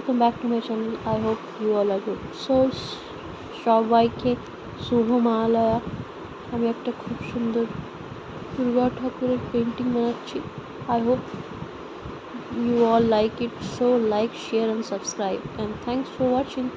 welcome back to my channel. I hope you all are good. So সবাইকে শুভ মহালয়া। আমি একটা খুব সুন্দর দুর্গা ঠাকুরের পেন্টিং বানাচ্ছি। I hope you all like it. So like, share and subscribe, and thanks for watching.